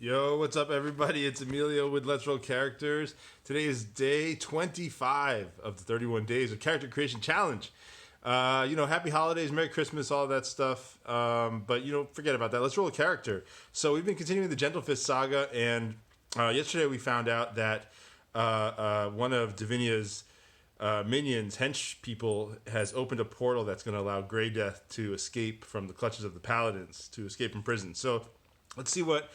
Yo, what's up, everybody? It's Emilio with Let's Roll Characters. Today is day 25 of the 31 Days of Character Creation Challenge. Happy holidays, Merry Christmas, all that stuff. But, forget about that. Let's roll a character. So we've been continuing the Gentle Fist saga, and yesterday we found out that one of Divinia's minions, hench people, has opened a portal that's going to allow Grey Death to escape from the clutches of the Paladins, to escape from prison. So let's see what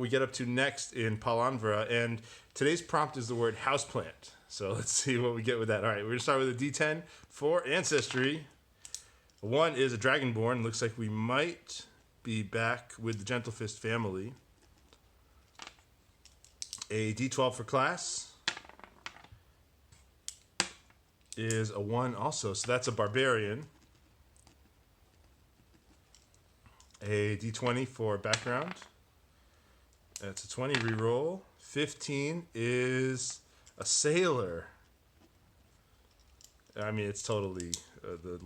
we get up to next in Palanvra. And today's prompt is the word houseplant. So let's see what we get with that. All right, we're going to start with a D10 for Ancestry. One is a Dragonborn. Looks like we might be back with the Gentle Fist family. A D12 for class is a 1 also. So that's a Barbarian. A D20 for background. That's a 20 reroll. 15 is a sailor. I mean, it's totally the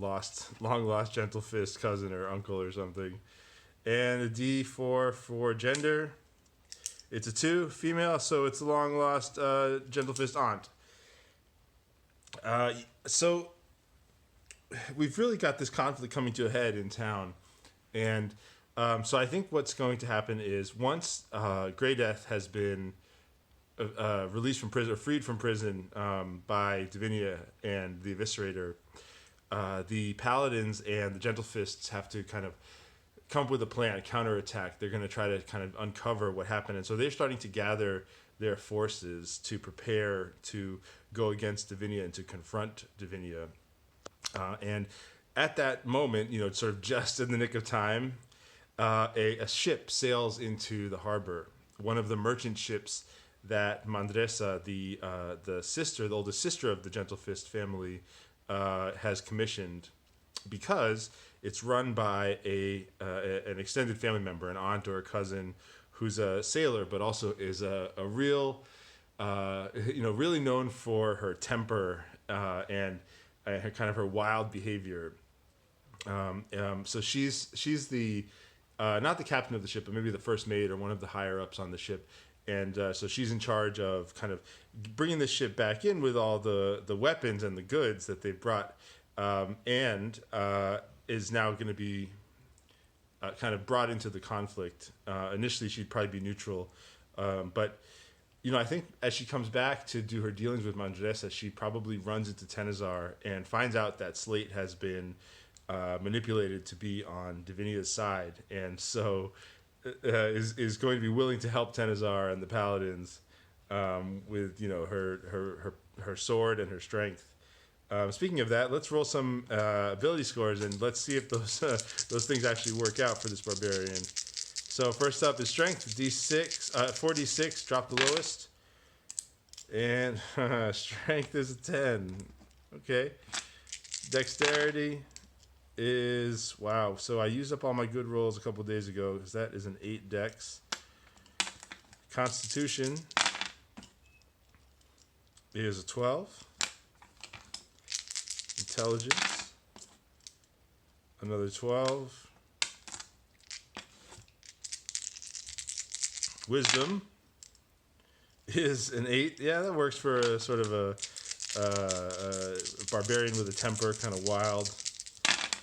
long lost Gentle Fist cousin or uncle or something. And a D4 for gender. It's a 2, female, so it's a long lost Gentle Fist aunt. So we've really got this conflict coming to a head in town. And so I think what's going to happen is once Grey Death has been released from prison or freed from prison by Divinia and the Eviscerator, the Paladins and the Gentle Fists have to kind of come up with a plan, a counterattack. They're going to try to kind of uncover what happened. And so they're starting to gather their forces to prepare to go against Divinia and to confront Divinia. And at that moment, sort of just in the nick of time, a ship sails into the harbor. One of the merchant ships that Mandresa, the oldest sister of the Gentle Fist family, has commissioned, because it's run by an extended family member, an aunt or a cousin, who's a sailor, but also is a real, really known for her temper and her wild behavior. So she's the not the captain of the ship, but maybe the first mate or one of the higher ups on the ship, and so she's in charge of kind of bringing the ship back in with all the weapons and the goods that they've brought, and is now going to be kind of brought into the conflict. Initially, she'd probably be neutral, but I think as she comes back to do her dealings with Mandresa, she probably runs into Tenazar and finds out that Slate has been manipulated to be on Divinia's side, and so is going to be willing to help Tenazar and the Paladins with her sword and her strength. Speaking of that, let's roll some ability scores and let's see if those things actually work out for this barbarian. So first up is strength, D6, 4d6, drop the lowest, and strength is a 10. Okay, dexterity is, wow, so I used up all my good rolls a couple days ago because that is an 8 dex. Constitution is a 12. Intelligence, another 12. Wisdom is an 8. Yeah, that works for a sort of a barbarian with a temper, kind of wild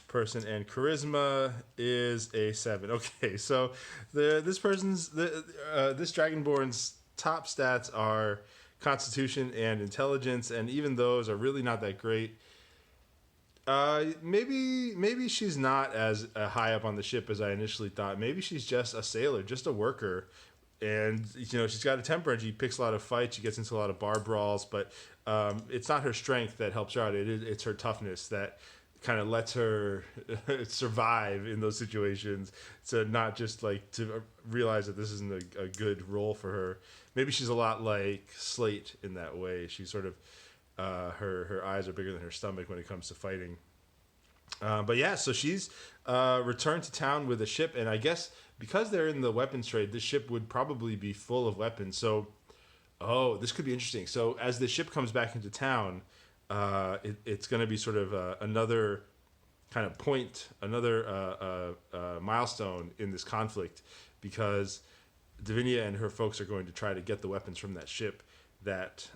person. And charisma is a 7. Okay, so this Dragonborn's top stats are Constitution and Intelligence, and even those are really not that great. Maybe she's not as high up on the ship as I initially thought. Maybe she's just a sailor, just a worker, and she's got a temper and she picks a lot of fights. She gets into a lot of bar brawls, but it's not her strength that helps her out. It's her toughness that kind of lets her survive in those situations. So not just like to realize that this isn't a good role for her. Maybe she's a lot like Slate in that way. She's sort of her eyes are bigger than her stomach when it comes to fighting. But yeah, so she's returned to town with a ship, and I guess because they're in the weapons trade, this ship would probably be full of weapons. So, this could be interesting. So as the ship comes back into town, it's going to be sort of another kind of point, another milestone in this conflict, because Davinia and her folks are going to try to get the weapons from that ship that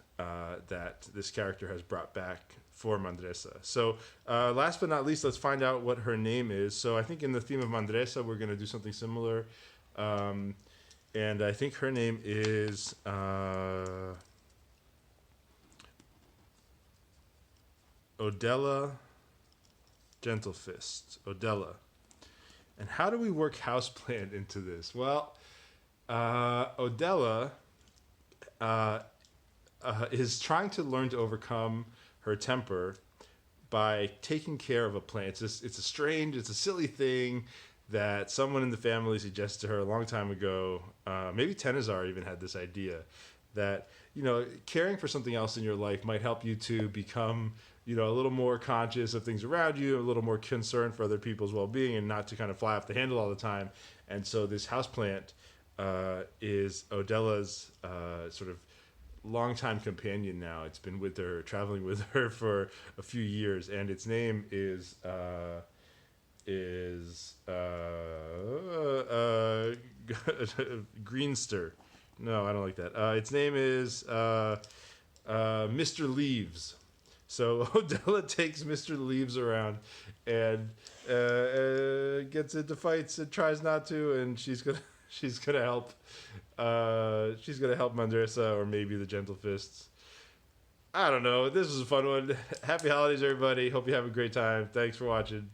this character has brought back for Mandresa. So, last but not least, let's find out what her name is. So, I think in the theme of Mandresa, we're going to do something similar. Um, and I think her name is Odella Gentlefist. Odella. And how do we work Houseplant into this? Well, Odella is trying to learn to overcome her temper by taking care of a plant. It's a silly thing that someone in the family suggested to her a long time ago. Maybe Tenazar even had this idea that, caring for something else in your life might help you to become, a little more conscious of things around you, a little more concerned for other people's well-being, and not to kind of fly off the handle all the time. And so this houseplant is Odella's sort of longtime companion now. It's been with her, traveling with her for a few years, and its name is Greenster. No, I don't like that. Its name is Mr. Leaves. So Odella takes Mr. Leaves around and gets into fights and tries not to, and she's gonna help. She's gonna help Mandresa or maybe the Gentle Fists. I don't know. This was a fun one. Happy holidays, everybody. Hope you have a great time. Thanks for watching.